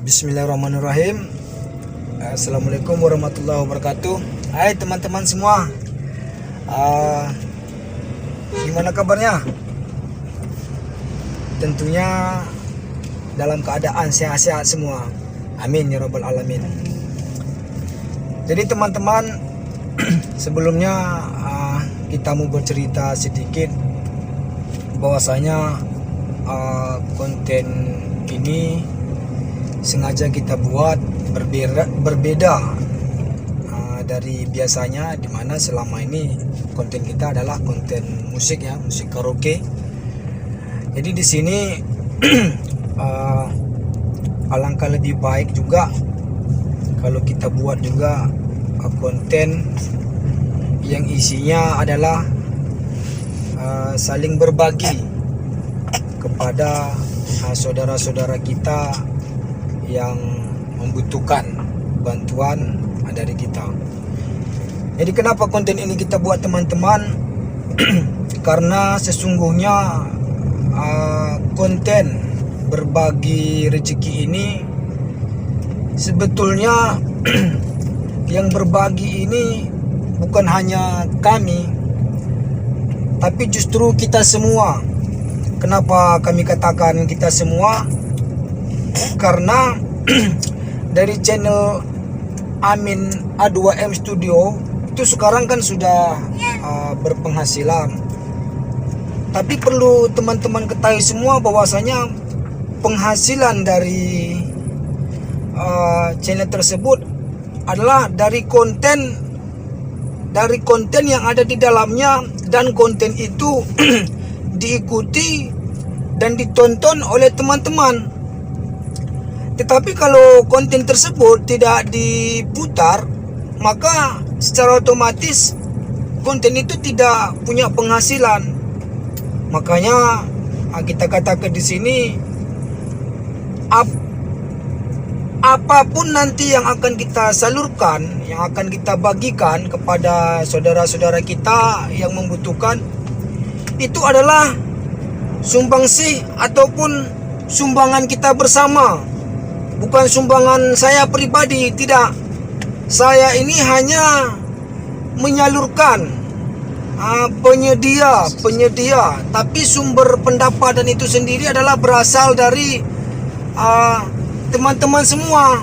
Bismillahirrahmanirrahim. Assalamualaikum warahmatullahi wabarakatuh. Hai teman-teman semua, gimana kabarnya? Tentunya dalam keadaan sehat-sehat semua. Amin ya rabbal alamin. Jadi teman-teman, sebelumnya kita mau bercerita sedikit bahwasanya konten ini sengaja kita buat berbeda dari biasanya, dimana selama ini konten kita adalah konten musik ya, musik karaoke. Jadi di sini alangkah lebih baik juga kalau kita buat juga konten yang isinya adalah saling berbagi kepada saudara-saudara kita yang membutuhkan bantuan dari kita. Jadi kenapa konten ini kita buat teman-teman? Karena sesungguhnya konten berbagi rezeki ini sebetulnya yang berbagi ini bukan hanya kami, tapi justru kita semua. Kenapa kami katakan kita semua? Karena dari channel Amin A2M Studio itu sekarang kan sudah berpenghasilan. Tapi perlu teman-teman ketahui semua bahwasanya penghasilan dari channel tersebut adalah dari konten yang ada di dalamnya, dan konten itu diikuti dan ditonton oleh teman-teman. Tetapi kalau konten tersebut tidak diputar, maka secara otomatis konten itu tidak punya penghasilan. Makanya kita katakan di sini, apapun nanti yang akan kita salurkan, yang akan kita bagikan kepada saudara-saudara kita yang membutuhkan, itu adalah sumbangsih ataupun sumbangan kita bersama. Bukan sumbangan saya pribadi, tidak. Saya ini hanya menyalurkan penyedia, tapi sumber pendapatan itu sendiri adalah berasal dari teman-teman semua,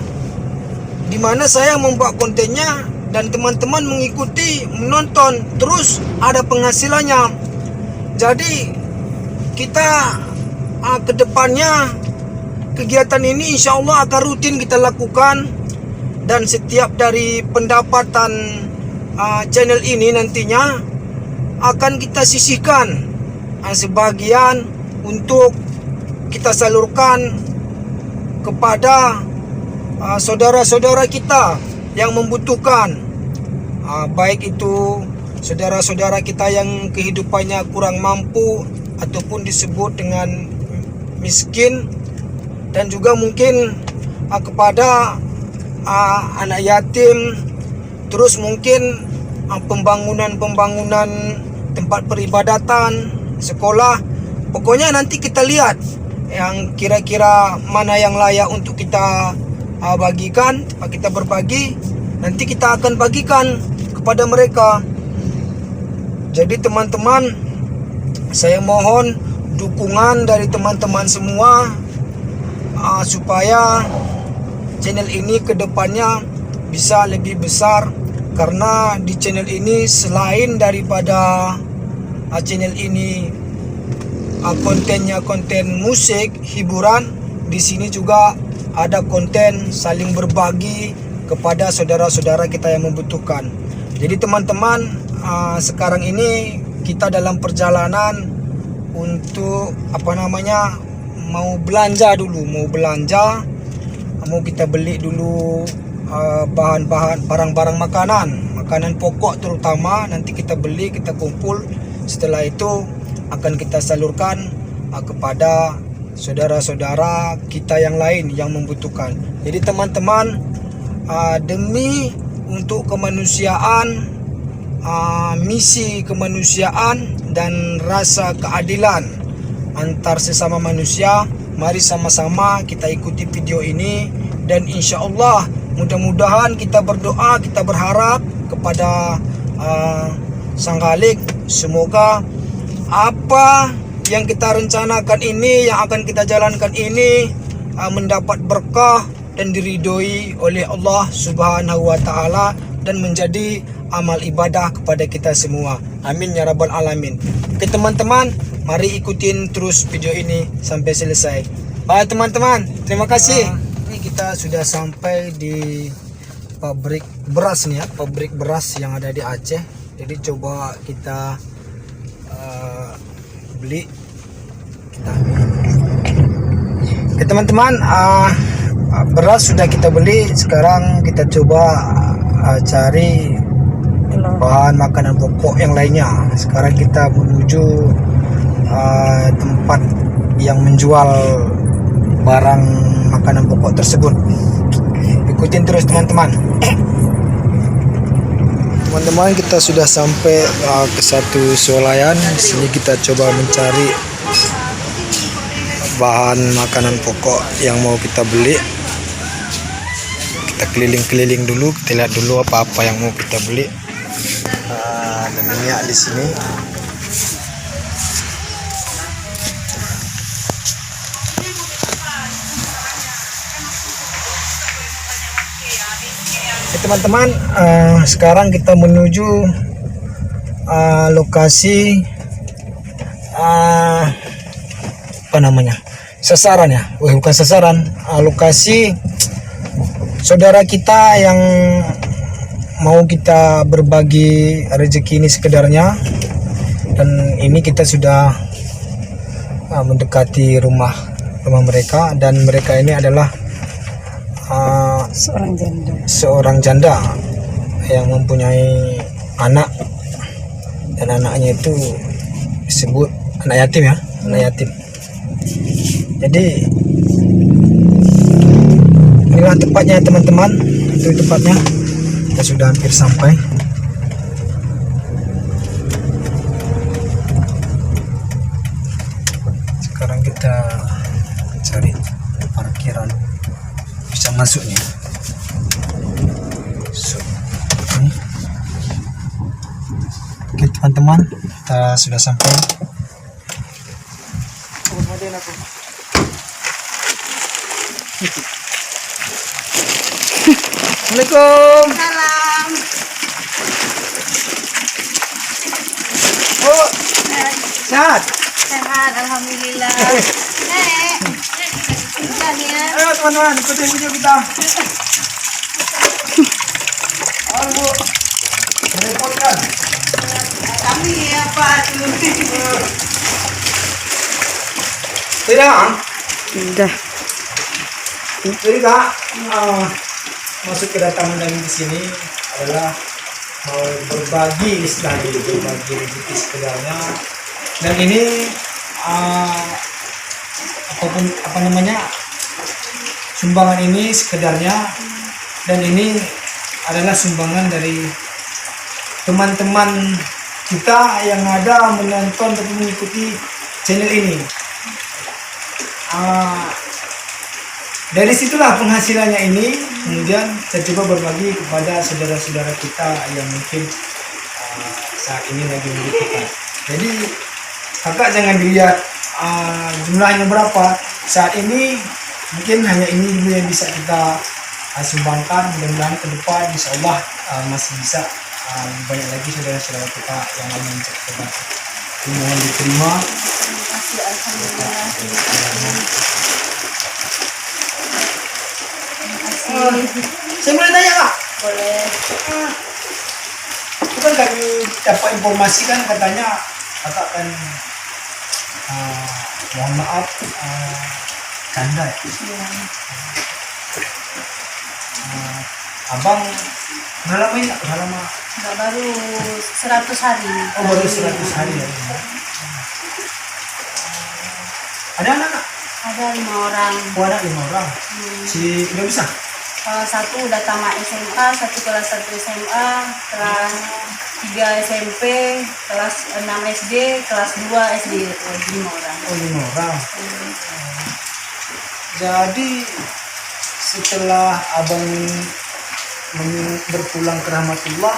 dimana saya membuat kontennya dan teman-teman mengikuti, menonton, terus ada penghasilannya. Jadi kita kedepannya kegiatan ini insya Allah akan rutin kita lakukan, dan setiap dari pendapatan channel ini nantinya akan kita sisihkan sebagian untuk kita salurkan kepada saudara-saudara kita yang membutuhkan, baik itu saudara-saudara kita yang kehidupannya kurang mampu ataupun disebut dengan miskin, dan juga mungkin kepada anak yatim, terus mungkin pembangunan tempat peribadatan, sekolah. Pokoknya nanti kita lihat yang kira-kira mana yang layak untuk kita bagikan, kita berbagi, nanti kita akan bagikan kepada mereka. Jadi teman-teman, saya mohon dukungan dari teman-teman semua supaya channel ini kedepannya bisa lebih besar. Karena di channel ini selain daripada channel ini kontennya konten musik, hiburan, di sini juga ada konten saling berbagi kepada saudara-saudara kita yang membutuhkan. Jadi teman-teman, sekarang ini kita dalam perjalanan untuk mau belanja, mau kita beli dulu bahan-bahan, barang-barang makanan pokok terutama. Nanti kita beli, kita kumpul, setelah itu akan kita salurkan kepada saudara-saudara kita yang lain yang membutuhkan. Jadi teman-teman, demi untuk kemanusiaan, misi kemanusiaan dan rasa keadilan antar sesama manusia, mari sama-sama kita ikuti video ini, dan insya Allah mudah-mudahan kita berdoa, kita berharap kepada Sang Khalik, semoga apa yang kita rencanakan ini, yang akan kita jalankan ini mendapat berkah dan diridhoi oleh Allah Subhanahu wa taala dan menjadi amal ibadah kepada kita semua. Amin ya rabbal alamin. Oke teman-teman, mari ikutin terus video ini sampai selesai. Bye teman-teman, terima kasih. Ini kita sudah sampai di pabrik beras nih ya, pabrik beras yang ada di Aceh. Jadi coba kita beli, kita ambil. Oke teman-teman, beras sudah kita beli. Sekarang kita coba cari bahan makanan pokok yang lainnya. Sekarang kita menuju tempat yang menjual barang makanan pokok tersebut. Ikutin terus teman-teman. Teman-teman, kita sudah sampai ke satu swalayan. Di sini kita coba mencari bahan makanan pokok yang mau kita beli. Kita keliling-keliling dulu, kita lihat dulu apa-apa yang mau kita beli. Ada minyak di sini. Teman-teman, sekarang kita menuju lokasi apa namanya, sasaran ya, bukan sasaran, lokasi saudara kita yang mau kita berbagi rezeki ini sekedarnya. Dan ini kita sudah mendekati rumah mereka, dan mereka ini adalah seorang janda yang mempunyai anak, dan anaknya itu disebut anak yatim ya, anak yatim. Jadi inilah tempatnya teman-teman, itu tempatnya. Kita sudah hampir sampai. Sekarang kita cari parkiran bisa masuknya. Oke teman-teman, kita sudah sampai. Assalamualaikum. Salam. Oh, sehat. Sehat, alhamdulillah. Nek. Jalan ya. Ayo teman-teman, ikutin video kita. Halo Bu, merepotkan. Kami apa tuh? Tidak, Udah. jadi Kak, maksud kedatangan kami di sini adalah mau berbagi istilahnya, berbagi rezeki sekedarnya. Dan ini apa namanya, sumbangan ini sekedarnya, dan ini adalah sumbangan dari teman-teman kita yang ada menonton dan mengikuti channel ini. Dari situlah penghasilannya ini kemudian saya coba berbagi kepada saudara-saudara kita yang mungkin saat ini lagi membutuhkan. Jadi kakak jangan dilihat jumlahnya berapa saat ini, mungkin hanya ini dulu yang bisa kita sumbangkan. Mudah-mudahan ke depan insya Allah masih bisa banyak lagi saudara-saudara kita yang lain mencari terbantu. Mohon diterima. Terima kasih, alhamdulillah. Saya boleh tanya Kak? Boleh. Itu kan kami dapat informasi kan katanya kakak kan mohon maaf canda ya. Abang udah lama ini, udah lama. Nggak, baru 100 hari. Oh baru 100 hari ya. Ada anak Kak? Ada 5 orang. Oh ada 5 orang. Si udah bisa? Satu udah tamat SMA, satu kelas 1 SMA, kelas 3 SMP, kelas 6 SD, kelas 2 SD. 5 orang. Oh 5 orang. Jadi setelah abang berpulang ke rahmatullah,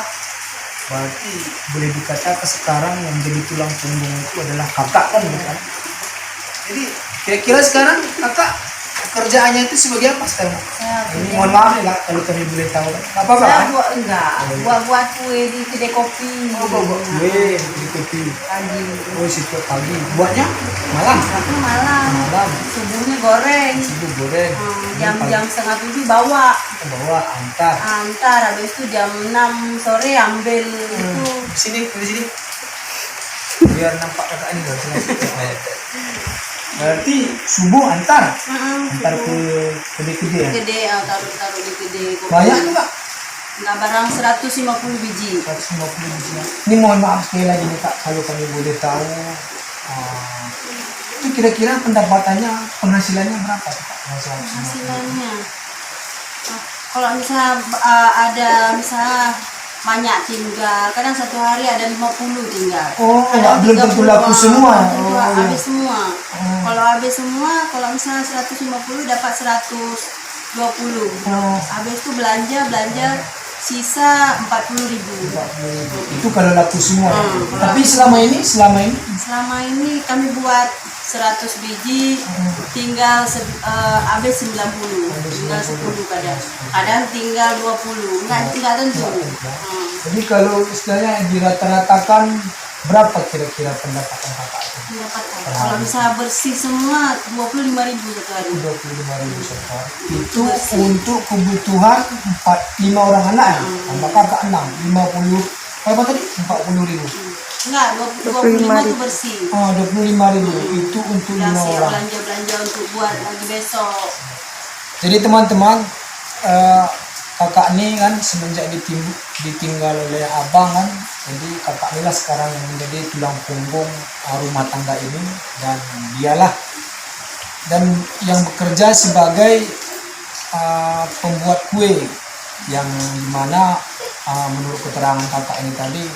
berarti boleh dikatakan sekarang yang jadi tulang punggung itu adalah kakak kan, bukan? Jadi kira-kira sekarang kakak kerjaannya itu sebagai apa sekarang? Ini mohon maaf ya Kak, kalau kami boleh tahu. Nggak apa-apa Saya kan? buat kue di kedai kopi. Buat kue di kopi. Pagi. Oh, situ pagi. Buatnya malam. Aku malam. Malam. Subuhnya goreng. Subuh goreng. Jam-jam setengah 7 bawa. Bawa antar. Antar, habis itu jam 6 sore ambil itu. Di sini. Biar nampak kakak ini loh. Berarti subuh antar ke kedai-kedai ya? Gede, taruh di kedai kopi. Banyak tuh Kak? Nah, barang 150 biji. 150 biji. Ini mohon maaf sekali lagi nih Kak, kalau kami boleh tahu, itu kira-kira pendapatannya, penghasilannya berapa tuh Kak? Hasilnya. Kalau misalnya misalnya banyak tinggal, kadang satu hari ada 50 tinggal. Oh, kadang belum tentu laku semua. Habis semua. Kalau habis semua, kalau misalnya 150 dapat 120. Habis itu belanja sisa 40.000. Itu kalau laku semua. Tapi selama ini kami buat 100 biji, tinggal habis 90, tinggal 10 kadang tinggal 20, enggak tentu. Jadi kalau istilahnya dirata-ratakan berapa kira-kira pendapatan kakak itu? Kalau misalnya bersih semua 25.000 satu hari. 25.000 satu hari. Itu untuk kebutuhan 5 orang anak ya? Tambah kakak 6, 50, berapa tadi? 40.000. Enggak, 25 itu bersih. 25.000 itu untuk 5 orang. Belanja untuk buat lagi besok. Jadi teman-teman, kakak ini kan semenjak ditinggal oleh abang kan, jadi kakak inilah sekarang yang menjadi tulang punggung rumah tangga ini, dan dialah dan yang bekerja sebagai pembuat kue, yang dimana menurut keterangan kakak ini tadi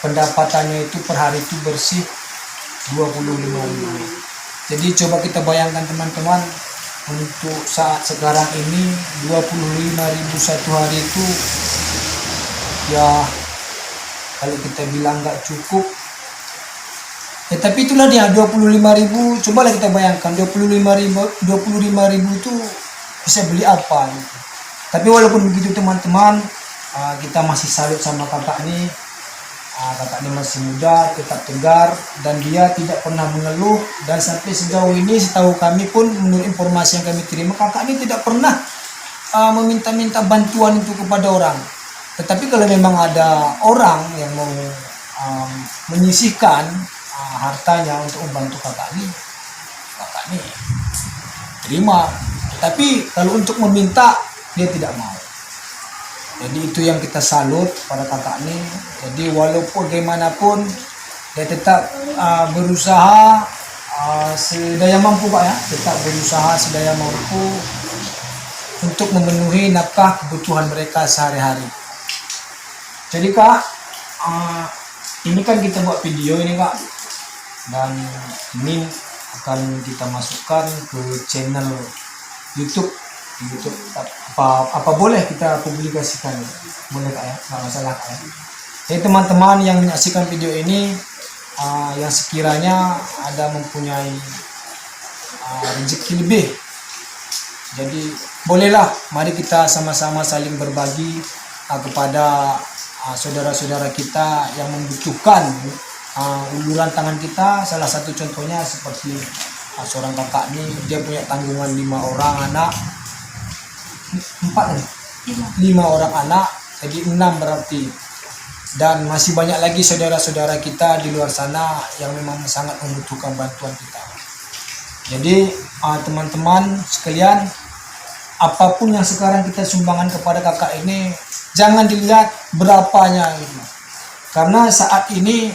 pendapatannya itu per hari itu bersih 25.000. Jadi coba kita bayangkan teman-teman, untuk saat sekarang ini 25.000 satu hari itu ya kalau kita bilang nggak cukup ya, tapi itulah dia 25.000. Cobalah kita bayangkan 25.000 itu bisa beli apa gitu. Tapi walaupun begitu teman-teman, kita masih salut sama kakak ini. Kakak ini masih muda, tetap tegar, dan dia tidak pernah mengeluh. Dan sampai sejauh ini setahu kami pun, menurut informasi yang kami terima, kakak ini tidak pernah meminta-minta bantuan itu kepada orang. Tetapi kalau memang ada orang yang mau menyisihkan hartanya untuk membantu kakak ini terima. Tapi kalau untuk meminta, dia tidak mau. Jadi itu yang kita salut pada kakak ini. Jadi walaupun bagaimanapun dia tetap berusaha sedaya mampu Pak ya, tetap berusaha sedaya mampu untuk memenuhi nafkah kebutuhan mereka sehari-hari. Jadi Kak, ini kan kita buat video ini Kak, dan ini akan kita masukkan ke channel YouTube. Apa boleh kita publikasikan? Boleh Kak ya, nggak masalah Kak ya. Jadi teman-teman yang menyaksikan video ini, yang sekiranya ada mempunyai rezeki lebih, jadi bolehlah mari kita sama-sama saling berbagi kepada saudara-saudara kita yang membutuhkan uluran tangan kita. Salah satu contohnya seperti seorang kakak ini, dia punya tanggungan 5 orang anak, 5 orang anak, jadi 6 berarti. Dan masih banyak lagi saudara-saudara kita di luar sana yang memang sangat membutuhkan bantuan kita. Jadi teman-teman sekalian, apapun yang sekarang kita sumbangan kepada kakak ini, jangan dilihat berapanya gitu. Karena saat ini,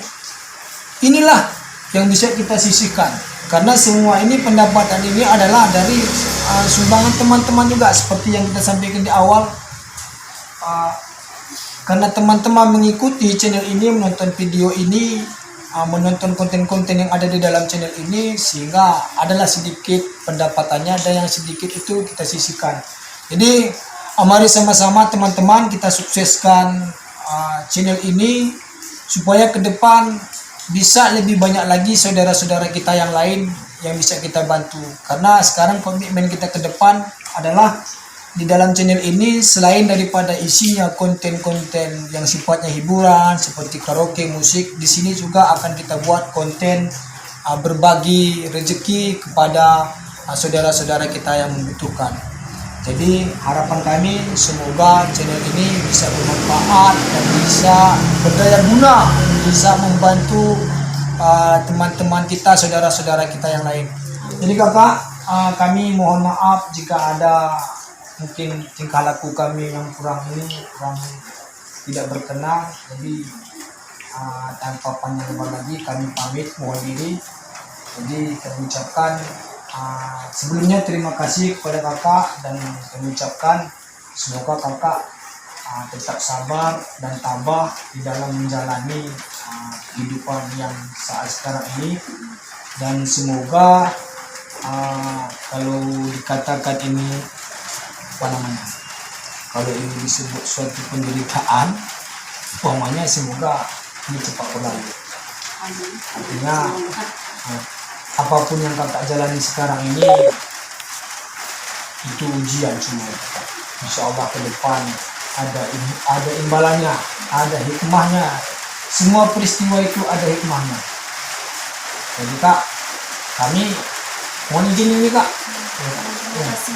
inilah yang bisa kita sisihkan. Karena semua ini, pendapatan ini adalah dari sumbangan teman-teman juga, seperti yang kita sampaikan di awal. Karena teman-teman mengikuti channel ini, menonton video ini, menonton konten-konten yang ada di dalam channel ini, sehingga adalah sedikit pendapatannya dan yang sedikit itu kita sisihkan. Jadi mari sama-sama teman-teman kita sukseskan channel ini supaya ke depan bisa lebih banyak lagi saudara-saudara kita yang lain yang bisa kita bantu. Karena sekarang komitmen kita ke depan adalah di dalam channel ini, selain daripada isinya konten-konten yang sifatnya hiburan seperti karaoke, musik, di sini juga akan kita buat konten berbagi rezeki kepada saudara-saudara kita yang membutuhkan. Jadi harapan kami semoga channel ini bisa bermanfaat dan bisa berdaya guna, bisa membantu teman-teman kita, saudara-saudara kita yang lain. Jadi kakak, kami mohon maaf jika ada mungkin tingkah laku kami yang kurang tidak berkenan. Jadi tanpa panjang lebar lagi kami pamit mohon diri. Jadi kami ucapkan sebelumnya terima kasih kepada kakak, dan kami ucapkan semoga kakak tetap sabar dan tabah di dalam menjalani kehidupan yang saat sekarang ini, dan semoga kalau dikatakan ini kalau ini disebut suatu penderitaan, umpamanya semoga ini cepat berlalu. Artinya apapun yang kakak jalani sekarang ini itu ujian semua. Insya Allah ke depan ada imbalannya, ada hikmahnya. Semua peristiwa itu ada hikmahnya. Jadi kak, kami mohon izin ini kak. Terima kasih.